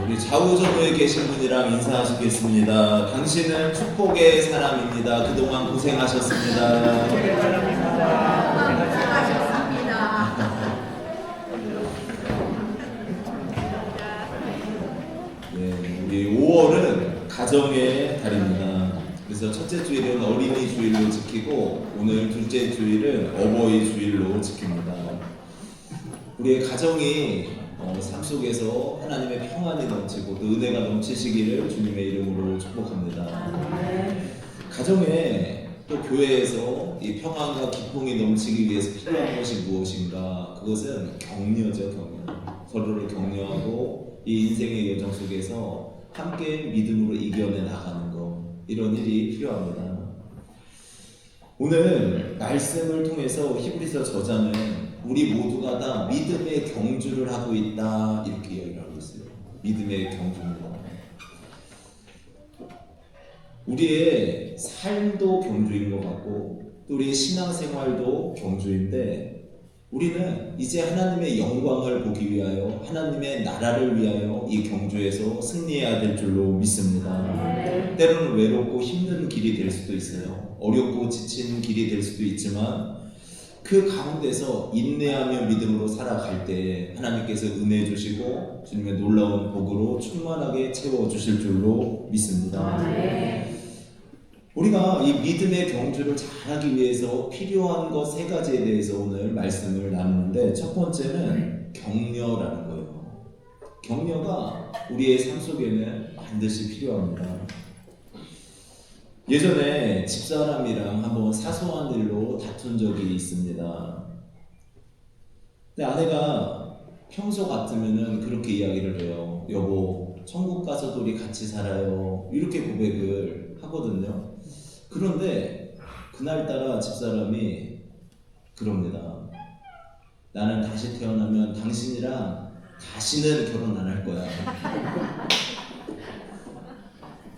우리 좌우정우에 계신 분이랑 인사하시겠습니다. 당신은 축복의 사람입니다. 그동안 고생하셨습니다. 네, 우리 5월은 가정의 달입니다. 그래서 첫째 주일은 어린이 주일로 지키고 오늘 둘째 주일은 어버이 주일로 지킵니다. 우리의 가정이 삶 속에서 하나님의 평안이 넘치고 또 은혜가 넘치시기를 주님의 이름으로 축복합니다. 가정에 또 교회에서 이 평안과 기쁨이 넘치기 위해서 필요한 것이 무엇인가? 그것은 격려죠, 격려. 서로를 격려하고 이 인생의 여정 속에서 함께 믿음으로 이겨내 나가는 것, 이런 일이 필요합니다. 오늘 말씀을 통해서 히브리서 저자는 우리 모두가 다 믿음의 경주를 하고 있다, 이렇게 이야기를 하고 있어요. 믿음의 경주입니다. 우리의 삶도 경주인 것 같고 또 우리의 신앙생활도 경주인데, 우리는 이제 하나님의 영광을 보기 위하여, 하나님의 나라를 위하여 이 경주에서 승리해야 될 줄로 믿습니다. 때로는 외롭고 힘든 길이 될 수도 있어요. 어렵고 지친 길이 될 수도 있지만 그 가운데서 인내하며 믿음으로 살아갈 때 하나님께서 은혜 주시고 주님의 놀라운 복으로 충만하게 채워주실 줄로 믿습니다. 우리가 이 믿음의 경주를 잘하기 위해서 필요한 것 3가지에 대해서 오늘 말씀을 나누는데, 첫 번째는 격려라는 거예요. 격려가 우리의 삶 속에는 반드시 필요합니다. 예전에 집사람이랑 한번 사소한 일로 다툰 적이 있습니다. 근데 아내가 평소 같으면은 그렇게 이야기를 해요. 여보, 천국 가서도 우리 같이 살아요. 이렇게 고백을 하거든요. 그런데 그날따라 집사람이 그럽니다. 나는 다시 태어나면 당신이랑 다시는 결혼 안 할 거야.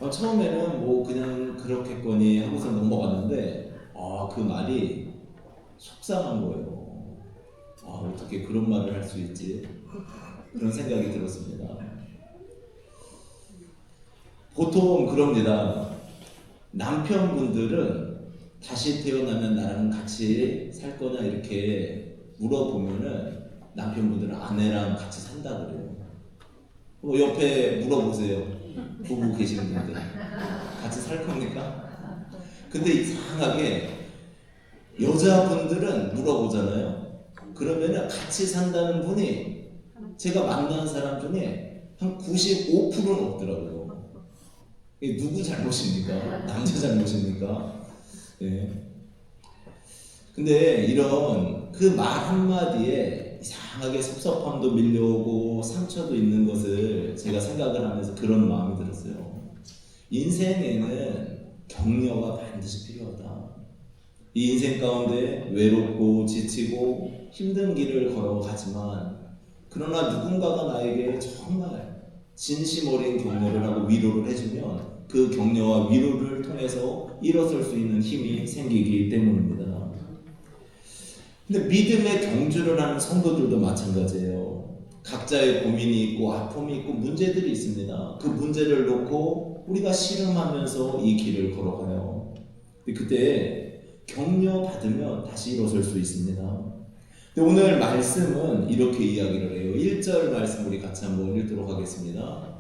처음에는 뭐 그냥 그렇겠거니 하고서 넘어갔는데 그 말이 속상한 거예요. 어떻게 그런 말을 할 수 있지? 그런 생각이 들었습니다. 보통 그럽니다. 남편분들은 다시 태어나면 나랑 같이 살 거냐 이렇게 물어보면은 남편분들은 아내랑 같이 산다 그래요. 옆에 물어보세요. 부부 계시는 분들 같이 살 겁니까? 근데 이상하게 여자분들은 물어보잖아요. 그러면은 같이 산다는 분이 제가 만난 사람 중에 한 95%는 없더라고요. 이게 누구 잘못입니까? 남자 잘못입니까? 네. 근데 이런 그 말 한마디에 이상하게 섭섭함도 밀려오고 상처도 있는 것을 제가 생각을 하면서 그런 마음이 들었어요. 인생에는 격려가 반드시 필요하다. 이 인생 가운데 외롭고 지치고 힘든 길을 걸어가지만, 그러나 누군가가 나에게 정말 진심 어린 격려를 하고 위로를 해주면 그 격려와 위로를 통해서 일어설 수 있는 힘이 생기기 때문입니다. 근데 믿음의 경주를 하는 성도들도 마찬가지예요. 각자의 고민이 있고 아픔이 있고 문제들이 있습니다. 그 문제를 놓고 우리가 씨름하면서 이 길을 걸어가요. 근데 그때 격려 받으면 다시 일어설 수 있습니다. 근데 오늘 말씀은 이렇게 이야기를 해요. 1절 말씀 우리 같이 한번 읽도록 하겠습니다.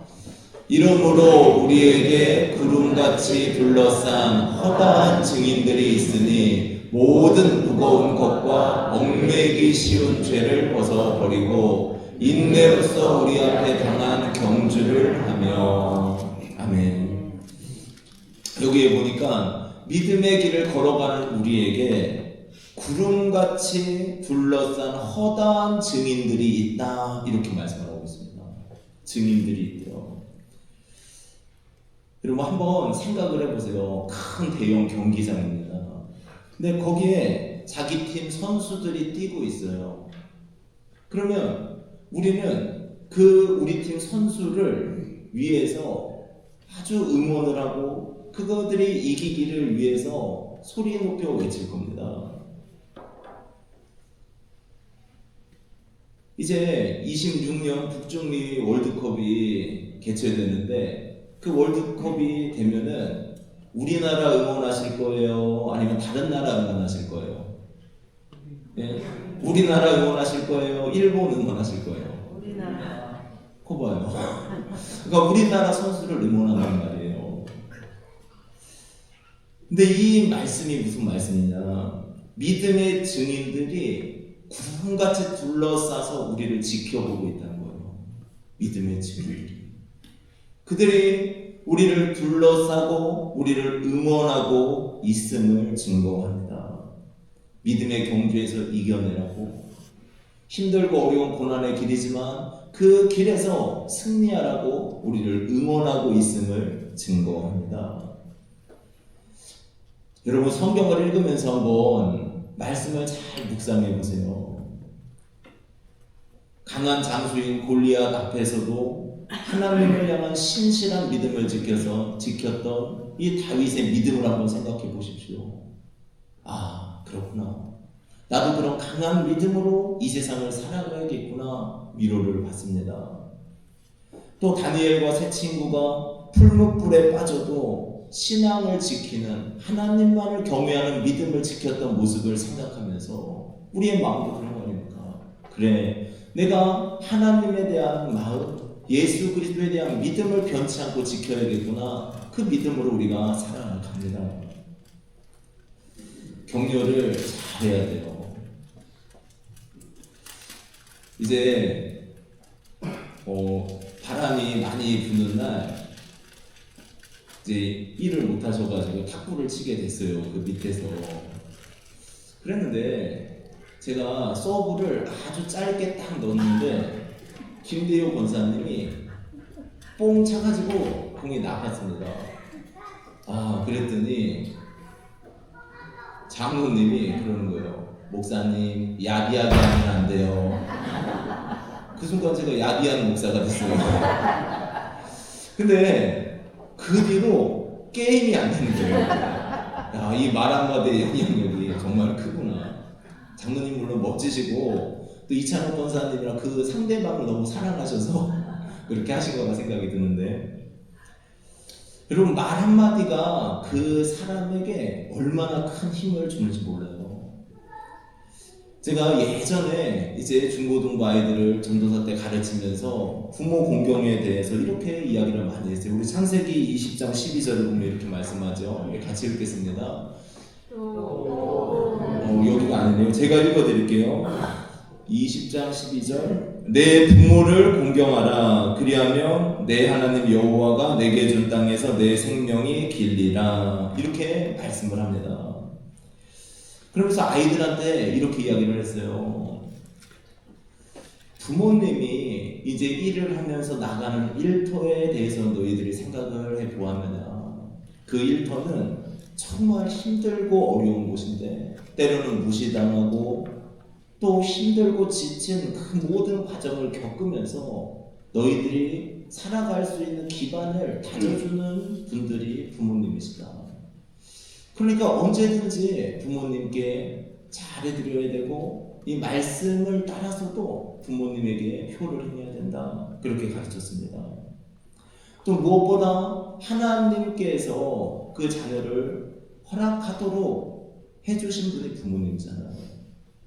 이러므로 우리에게 구름같이 둘러싼 허다한 증인들이 있으니 모든 무거운 것과 얽매기 쉬운 죄를 벗어버리고 인내로서 우리 앞에 당한 경주를 하며. 아멘. 여기에 보니까 믿음의 길을 걸어가는 우리에게 구름같이 둘러싼 허다한 증인들이 있다, 이렇게 말씀을 하고 있습니다. 증인들이 있대요. 여러분 한번 생각을 해보세요. 큰 대형 경기장입니다. 근데 거기에 자기 팀 선수들이 뛰고 있어요. 그러면 우리는 그 우리 팀 선수를 위해서 아주 응원을 하고 그것들이 이기기를 위해서 소리 높여 외칠 겁니다. 이제 26년 북중미 월드컵이 개최되는데 그 월드컵이 되면은 우리나라 응원하실 거예요? 아니면 다른 나라 응원하실 거예요? 예? 우리나라 응원하실 거예요? 일본 응원하실 거예요? 우리나라. 거 봐요. 그러니까 우리나라 선수를 응원한단 말이에요. 근데 이 말씀이 무슨 말씀이냐? 믿음의 증인들이 구름같이 둘러싸서 우리를 지켜보고 있다는 거예요. 믿음의 증인들이. 그들이 우리를 둘러싸고 우리를 응원하고 있음을 증거합니다. 믿음의 경주에서 이겨내라고, 힘들고 어려운 고난의 길이지만 그 길에서 승리하라고 우리를 응원하고 있음을 증거합니다. 여러분, 성경을 읽으면서 한번 말씀을 잘 묵상해 보세요. 강한 장수인 골리앗 앞에서도 하나님을 향한 신실한 믿음을 지켰던 이 다윗의 믿음을 한번 생각해 보십시오. 아, 그렇구나. 나도 그런 강한 믿음으로 이 세상을 살아가야겠구나 위로를 받습니다. 또 다니엘과 세 친구가 풀무불에 빠져도 신앙을 지키는, 하나님만을 경외하는 믿음을 지켰던 모습을 생각하면서 우리의 마음도 그런 거 아닙니까? 그래, 내가 하나님에 대한 마음, 예수 그리스도에 대한 믿음을 변치 않고 지켜야겠구나. 그 믿음으로 우리가 살아갑니다. 격려를 잘해야 돼요. 이제 바람이 많이 부는 날 이제 일을 못 하셔가지고 탁구를 치게 됐어요. 그 밑에서. 그랬는데 제가 서브를 아주 짧게 딱 넣었는데 김대효 권사님이 뽕 차가지고 공이 나갔습니다. 아, 그랬더니 장로님이 그러는 거예요. 목사님, 야비하게 하면 안 돼요. 그 순간 제가 야비한 목사가 됐어요. 근데 그 뒤로 게임이 안 되는 거예요. 야, 이 말 한마디의 영향력이 정말 크구나. 장로님 물론 멋지시고 또 이찬호 권사님이랑 그 상대방을 너무 사랑하셔서 그렇게 하신 거라 생각이 드는데, 여러분, 말 한마디가 그 사람에게 얼마나 큰 힘을 주는지 몰라요. 제가 예전에 이제 중고등부 아이들을 전도사 때 가르치면서 부모 공경에 대해서 이렇게 이야기를 많이 했어요. 우리 창세기 20장 12절을 보면 이렇게 말씀하죠. 같이 읽겠습니다. 여기가 아니네요. 제가 읽어드릴게요. 20장 12절, 내 부모를 공경하라. 그리하면 내 하나님 여호와가 내게 준 땅에서 내 생명이 길리라. 이렇게 말씀을 합니다. 그러면서 아이들한테 이렇게 이야기를 했어요. 부모님이 이제 일을 하면서 나가는 일터에 대해서 너희들이 생각을 해보았느냐. 그 일터는 정말 힘들고 어려운 곳인데 때로는 무시당하고 또 힘들고 지친 그 모든 과정을 겪으면서 너희들이 살아갈 수 있는 기반을 다져주는 분들이 부모님이시다. 그러니까 언제든지 부모님께 잘해드려야 되고 이 말씀을 따라서도 부모님에게 효를 행해야 된다. 그렇게 가르쳤습니다. 또 무엇보다 하나님께서 그 자녀를 허락하도록 해주신 분이 부모님이잖아요.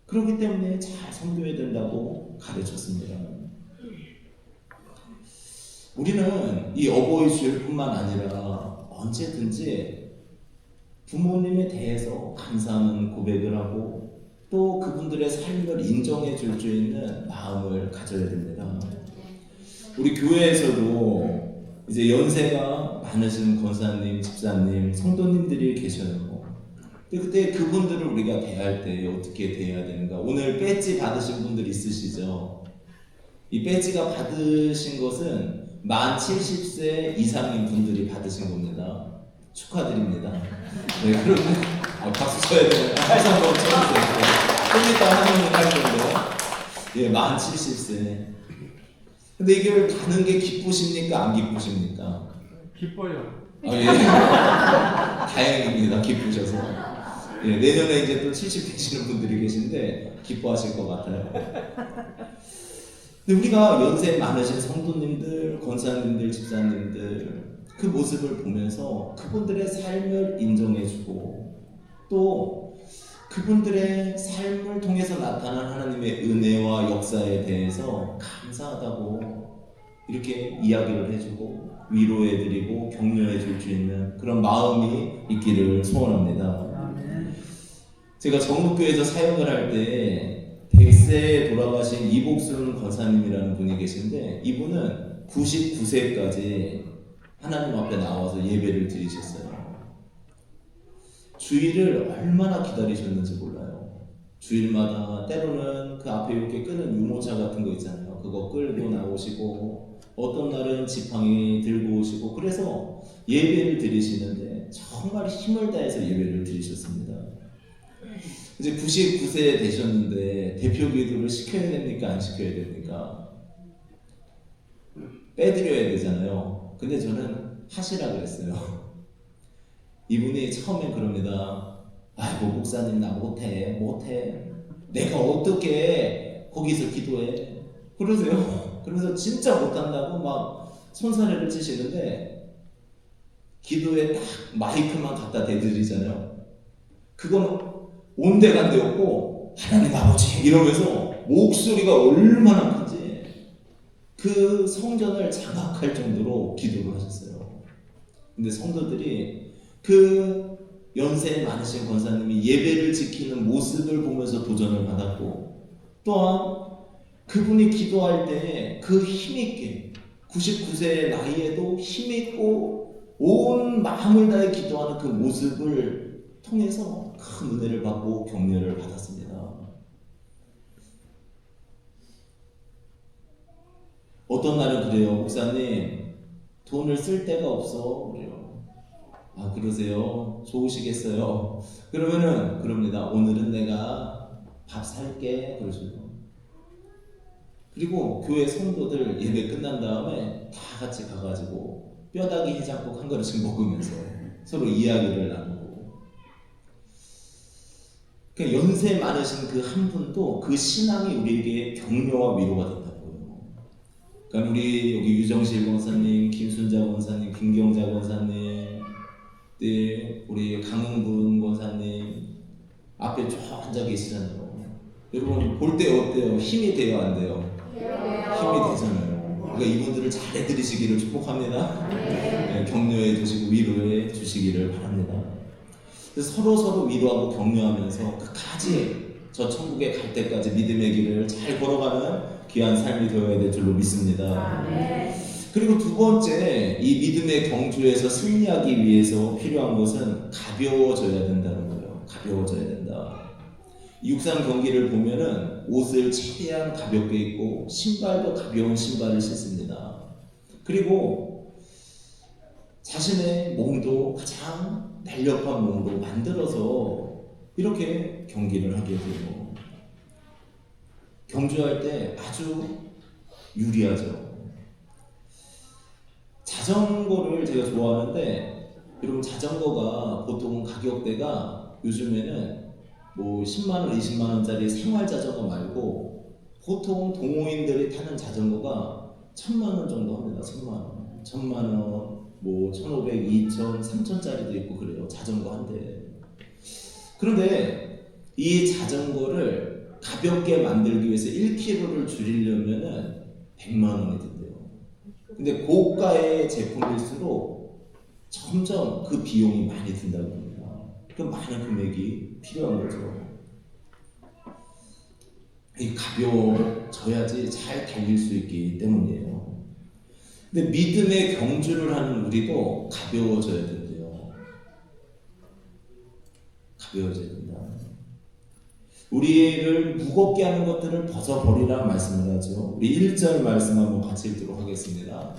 그렇기 때문에 잘 섬겨야 된다고 가르쳤습니다. 우리는 이 어버이 주일뿐만 아니라 언제든지 부모님에 대해서 감사하는 고백을 하고 또 그분들의 삶을 인정해 줄 수 있는 마음을 가져야 됩니다. 우리 교회에서도 이제 연세가 많으신 권사님, 집사님, 성도님들이 계셔요. 그때 그분들을 우리가 대할 때 어떻게 대해야 되는가? 오늘 배지 받으신 분들 있으시죠? 이 배지가 받으신 것은 만 70세 이상인 분들이 받으신 겁니다. 축하드립니다. 네, 그러면 박수 쳐야 되나요? 다시 한번 쳐주세요. 좀 이따 하면 할 건데요. 예, 만 70세. 근데 이걸 가는 게 기쁘십니까? 안 기쁘십니까? 기뻐요. 아, 예. 다행입니다. 기쁘셔서. 예, 내년에 이제 또 70 되시는 분들이 계신데 기뻐하실 것 같아요. 근데 우리가 연세 많으신 성도님들, 권사님들, 집사님들 그 모습을 보면서 그분들의 삶을 인정해주고 또 그분들의 삶을 통해서 나타난 하나님의 은혜와 역사에 대해서 감사하다고 이렇게 이야기를 해주고 위로해드리고 격려해줄 수 있는 그런 마음이 있기를 소원합니다. 제가 정목교회에서 사역을 할 때 100세에 돌아가신 이복순 권사님이라는 분이 계신데 이분은 99세까지 하나님 앞에 나와서 예배를 드리셨어요. 주일을 얼마나 기다리셨는지 몰라요. 주일마다 때로는 그 앞에 이렇게 끄는 유모차 같은 거 있잖아요. 그거 끌고 나오시고 어떤 날은 지팡이 들고 오시고 그래서 예배를 드리시는데 정말 힘을 다해서 예배를 드리셨습니다. 이제 99세 되셨는데 대표 기도를 시켜야 됩니까? 안 시켜야 됩니까? 빼드려야 되잖아요. 근데 저는 하시라 그랬어요. 이분이 처음엔 그럽니다. 아이고 목사님 나 못해. 내가 어떻게 거기서 기도해. 그러세요. 그래서 진짜 못한다고 막 손사래를 치시는데 기도에 딱 마이크만 갖다 대드리잖아요. 그건 온데간데 없고 하나님 아버지 이러면서 목소리가 얼마나 큰지 그 성전을 장악할 정도로 기도를 하셨어요. 근데 성도들이 그 연세 많으신 권사님이 예배를 지키는 모습을 보면서 도전을 받았고 또한 그분이 기도할 때 그 힘있게 99세의 나이에도 힘있고 온 마음을 다해 기도하는 그 모습을 통해서 큰 은혜를 받고 격려를 받았습니다. 어떤 날은 그래요. 목사님 돈을 쓸 데가 없어 그래요. 아 그러세요? 좋으시겠어요? 그러면은 그럽니다. 오늘은 내가 밥 살게 그러시고 그리고 교회 성도들 예배 끝난 다음에 다 같이 가가지고 뼈다귀 해장국 한 그릇씩 먹으면서 서로 이야기를 나누고 그러니까 연세 많으신 그 한 분도 그 신앙이 우리에게 격려와 위로가 된다고요. 그러니까 우리 여기 유정실 권사님, 김순자 권사님, 김경자 권사님, 네, 우리 강흥분 권사님 앞에 쭉 앉아 계시잖아요. 여러분 볼 때 어때요? 힘이 돼요, 안 돼요? 힘이 되잖아요. 그러니까 이분들을 잘 해드리시기를 축복합니다. 네, 격려해 주시고 위로해 주시기를 바랍니다. 서로 위로하고 격려하면서 끝까지 저 천국에 갈 때까지 믿음의 길을 잘 걸어가는 귀한 삶이 되어야 될 줄로 믿습니다. 그리고 두 번째, 이 믿음의 경주에서 승리하기 위해서 필요한 것은 가벼워져야 된다는 거예요. 가벼워져야 된다. 육상 경기를 보면은 옷을 최대한 가볍게 입고 신발도 가벼운 신발을 신습니다. 그리고 자신의 몸도 가장 날렵한 몸으로 만들어서 이렇게 경기를 하게 되고 경주할 때 아주 유리하죠. 자전거를 제가 좋아하는데 여러분 자전거가 보통 가격대가 요즘에는 뭐 10만원, 20만원짜리 생활 자전거 말고 보통 동호인들이 타는 자전거가 1000만원 정도 합니다. 1000만원, 1000만원, 뭐 1500, 2000, 3000짜리도 있고 그래요. 자전거 한 대. 그런데 이 자전거를 가볍게 만들기 위해서 1kg를 줄이려면은 100만원이 든대요. 근데 고가의 제품일수록 점점 그 비용이 많이 든다고 합니다. 그 많은 금액이 필요한 거죠. 이 가벼워져야지 잘 달릴 수 있기 때문이에요. 근데 믿음의 경주를 하는 우리도 가벼워져야 된대요. 가벼워져야 된다. 우리를 무겁게 하는 것들을 벗어버리라 말씀을 하죠. 우리 1절 말씀 한번 같이 읽도록 하겠습니다.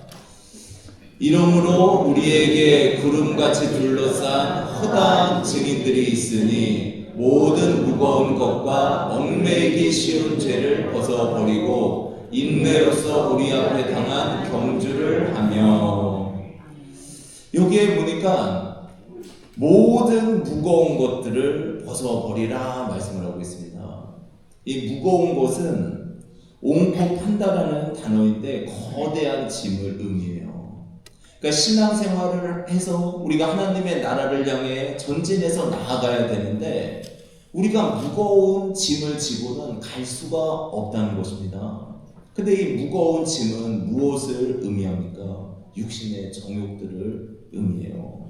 이러므로 우리에게 구름같이 둘러싼 허다한 증인들이 있으니 모든 무거운 것과 얽매이기 쉬운 죄를 벗어버리고 인내로서 우리 앞에 당한 경주를 하며 여기에 보니까 모든 무거운 것들을 벗어버리라 말씀을 하고 있습니다. 이 무거운 것은 옹호한다라는 단어인데 거대한 짐을 의미해요. 그러니까 신앙생활을 해서 우리가 하나님의 나라를 향해 전진해서 나아가야 되는데 우리가 무거운 짐을 지고는 갈 수가 없다는 것입니다. 근데 이 무거운 짐은 무엇을 의미합니까? 육신의 정욕들을 의미해요.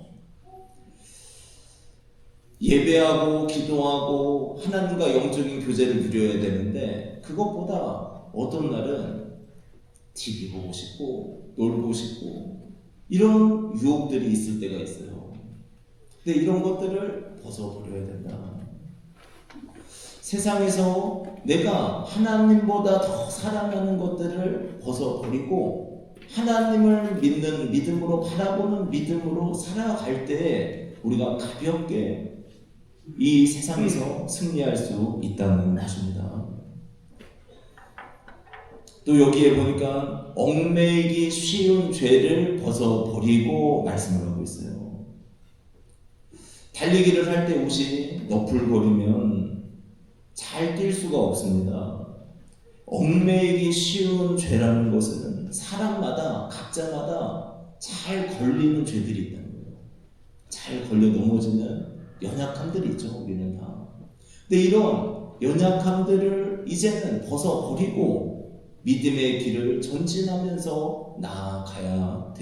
예배하고 기도하고 하나님과 영적인 교제를 누려야 되는데 그것보다 어떤 날은 TV 보고 싶고 놀고 싶고 이런 유혹들이 있을 때가 있어요. 근데 이런 것들을 벗어버려야 된다. 세상에서 내가 하나님보다 더 사랑하는 것들을 벗어버리고 하나님을 믿는 믿음으로 바라보는 믿음으로 살아갈 때 우리가 가볍게 이 세상에서 승리할 수 있다는 것입니다. 또 여기에 보니까 얽매이기 쉬운 죄를 벗어버리고 말씀을 하고 있어요. 달리기를 할 때 옷이 너풀거리면 잘 뛸 수가 없습니다. 얽매이기 쉬운 죄라는 것은 사람마다 각자마다 잘 걸리는 죄들이 있다는 거예요. 잘 걸려 넘어지는 연약함들이 있죠. 우리는 다. 근데 이런 연약함들을 이제는 벗어버리고 믿음의 길을 전진하면서 나아갈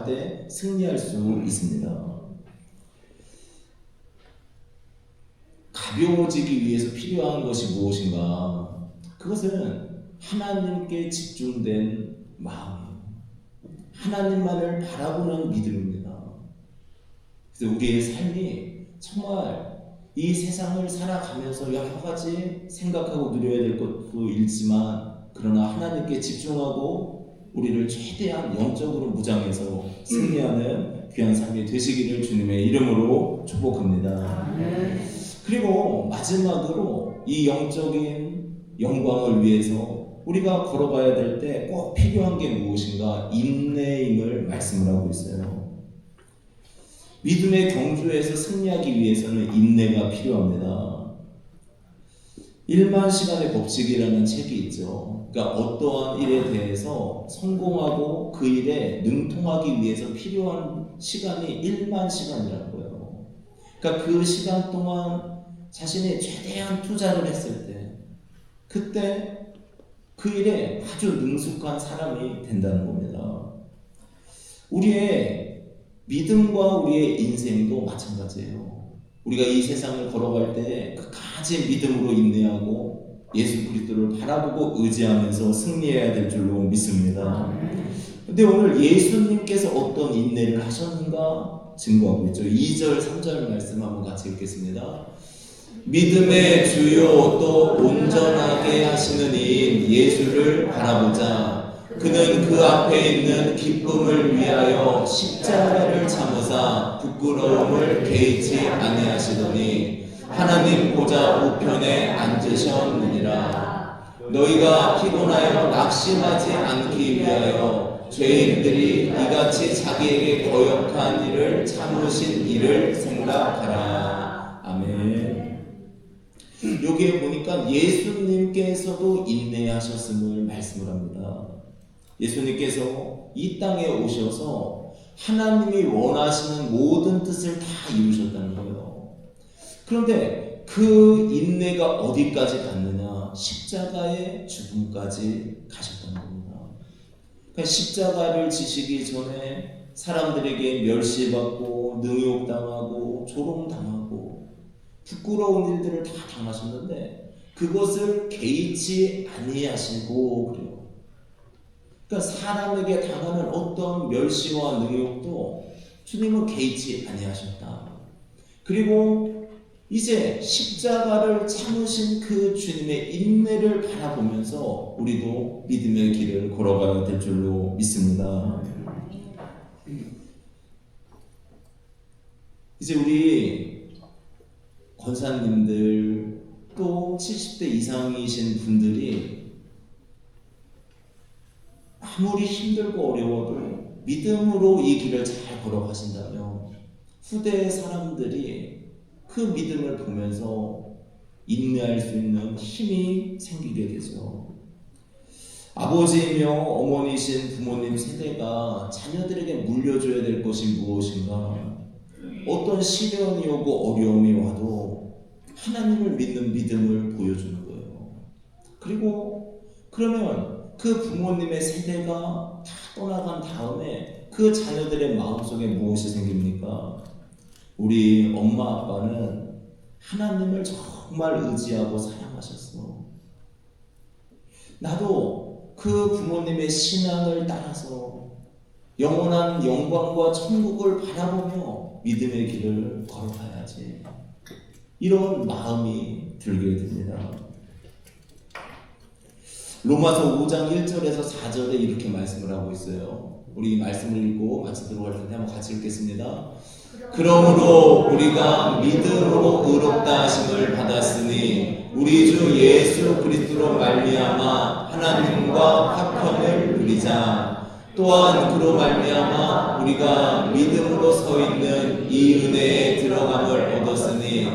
때 승리할 수 있습니다. 가벼워지기 위해서 필요한 것이 무엇인가? 그것은 하나님께 집중된 마음이에요. 하나님만을 바라보는 믿음입니다. 그래서 우리의 삶이 정말 이 세상을 살아가면서 여러 가지 생각하고 누려야 될 것도 있지만 그러나 하나님께 집중하고 우리를 최대한 영적으로 무장해서 승리하는 귀한 삶이 되시기를 주님의 이름으로 축복합니다. 그리고 마지막으로 이 영적인 영광을 위해서 우리가 걸어가야 될 때 꼭 필요한 게 무엇인가? 인내임을 말씀을 하고 있어요. 믿음의 경주에서 승리하기 위해서는 인내가 필요합니다. 1만 시간의 법칙이라는 책이 있죠. 그러니까 어떠한 일에 대해서 성공하고 그 일에 능통하기 위해서 필요한 시간이 1만 시간이라는 거예요. 그러니까 그 시간 동안 자신이 최대한 투자를 했을 때 그때 그 일에 아주 능숙한 사람이 된다는 겁니다. 우리의 믿음과 우리의 인생도 마찬가지예요. 우리가 이 세상을 걸어갈 때 끝까지 믿음으로 인내하고 예수 그리스도를 바라보고 의지하면서 승리해야 될 줄로 믿습니다. 근데 오늘 예수님께서 어떤 인내를 하셨는가 증거하고 있죠. 2절, 3절 말씀 한번 같이 읽겠습니다. 믿음의 주요 또 온전하게 하시는 이인 예수를 바라보자. 그는 그 앞에 있는 기쁨을 위하여 십자가를 참으사 부끄러움을 개의치 아니하시더니 하나님 보좌 우편에 앉으셨느니라. 너희가 피곤하여 낙심하지 않기 위하여 죄인들이 이같이 자기에게 거역한 일을 참으신 일을 생각하라. 아멘. 여기에 보니까 예수님께서도 인내하셨음을 말씀을 합니다. 예수님께서 이 땅에 오셔서 하나님이 원하시는 모든 뜻을 다 이루셨다는 거예요. 그런데 그 인내가 어디까지 갔느냐? 십자가의 죽음까지 가셨다는 겁니다. 그러니까 십자가를 지시기 전에 사람들에게 멸시받고 능욕당하고 조롱당하고 부끄러운 일들을 다 당하셨는데 그것을 개의치 아니하시고 그래요. 그러니까 사람에게 당하는 어떤 멸시와 능욕도 주님은 개의치 아니하셨다. 그리고 이제 십자가를 참으신 그 주님의 인내를 바라보면서 우리도 믿음의 길을 걸어가야 될 줄로 믿습니다. 이제 우리 권사님들 또 70대 이상이신 분들이 아무리 힘들고 어려워도 믿음으로 이 길을 잘 걸어가신다면 후대 사람들이 그 믿음을 보면서 인내할 수 있는 힘이 생기게 되죠. 아버지이며 어머니신 부모님 세대가 자녀들에게 물려줘야 될 것이 무엇인가? 어떤 시련이 오고 어려움이 와도 하나님을 믿는 믿음을 보여주는 거예요. 그리고 그러면 그 부모님의 세대가 다 떠나간 다음에 그 자녀들의 마음속에 무엇이 생깁니까? 우리 엄마 아빠는 하나님을 정말 의지하고 사랑하셨어. 나도 그 부모님의 신앙을 따라서 영원한 영광과 천국을 바라보며 믿음의 길을 걸어가야지. 이런 마음이 들게 됩니다. 로마서 5장 1절에서 4절에 이렇게 말씀을 하고 있어요. 우리 말씀을 읽고 마치도록 할 텐데 한번 같이 읽겠습니다. 그러므로 우리가 믿음으로 의롭다 하심을 받았으니 우리 주 예수 그리스도로 말미암아 하나님과 화평을 누리자. 또한 그로 말미암아 우리가 믿음으로 서 있는 이 은혜에 들어감을 얻었으니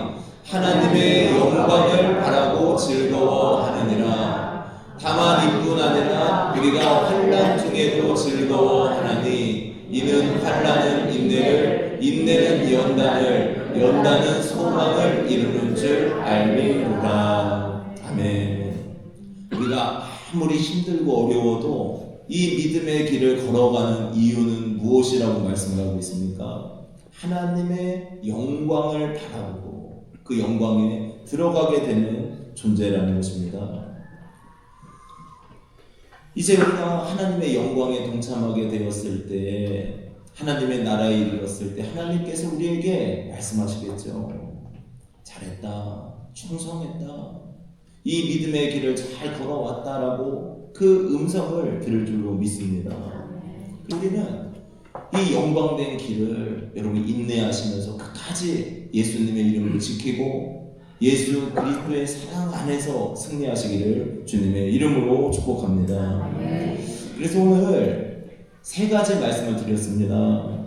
하나님의 영광을 바라고 즐거워하느니라. 다만 이뿐 아니라 우리가 환난 중에도 즐거워하나니 이는 환난은 인내를, 인내는 연단을, 연단은 소망을 이루는 줄 알미노라. 아멘. 우리가 아무리 힘들고 어려워도 이 믿음의 길을 걸어가는 이유는 무엇이라고 말씀을 하고 있습니까? 하나님의 영광을 바라보고 그 영광에 들어가게 되는 존재라는 것입니다. 이제 우리가 하나님의 영광에 동참하게 되었을 때, 하나님의 나라에 이르렀을 때 하나님께서 우리에게 말씀하시겠죠. 잘했다, 충성했다, 이 믿음의 길을 잘 걸어왔다라고 그 음성을 들을 줄로 믿습니다. 우리는 이 영광된 길을 여러분 인내하시면서 끝까지 예수님의 이름을 지키고 예수 그리스도의 사랑 안에서 승리하시기를 주님의 이름으로 축복합니다. 그래서 오늘 세 가지 말씀을 드렸습니다.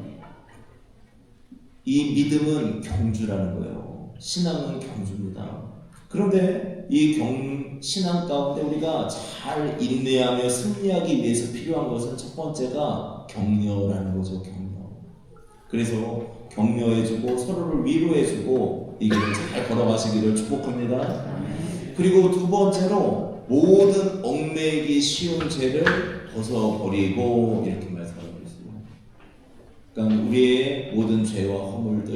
이 믿음은 경주라는 거예요. 신앙은 경주입니다. 그런데 이 신앙 가운데 우리가 잘 인내하며 승리하기 위해서 필요한 것은 첫 번째가 격려라는 거죠. 격려. 그래서 격려해주고 서로를 위로해주고 이 길을 잘 걸어가시기를 축복합니다. 그리고 두 번째로 모든 얽매이기 쉬운 죄를 벗어버리고 이렇게 말씀하고 있어요. 그러니까 우리의 모든 죄와 허물들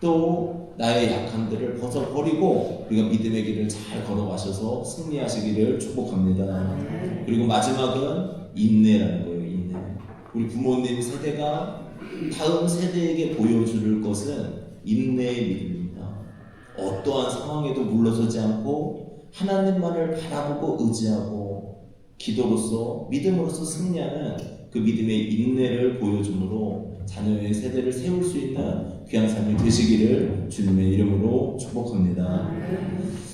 또 나의 약함들을 벗어버리고 우리가 믿음의 길을 잘 걸어가셔서 승리하시기를 축복합니다. 그리고 마지막은 인내라는 거예요. 인내. 우리 부모님 세대가 다음 세대에게 보여줄 것은 인내의 믿음입니다. 어떠한 상황에도 물러서지 않고 하나님만을 바라보고 의지하고 기도로서 믿음으로서 승리하는 그 믿음의 인내를 보여줌으로 자녀의 세대를 세울 수 있는 귀한 삶이 되시기를 주님의 이름으로 축복합니다.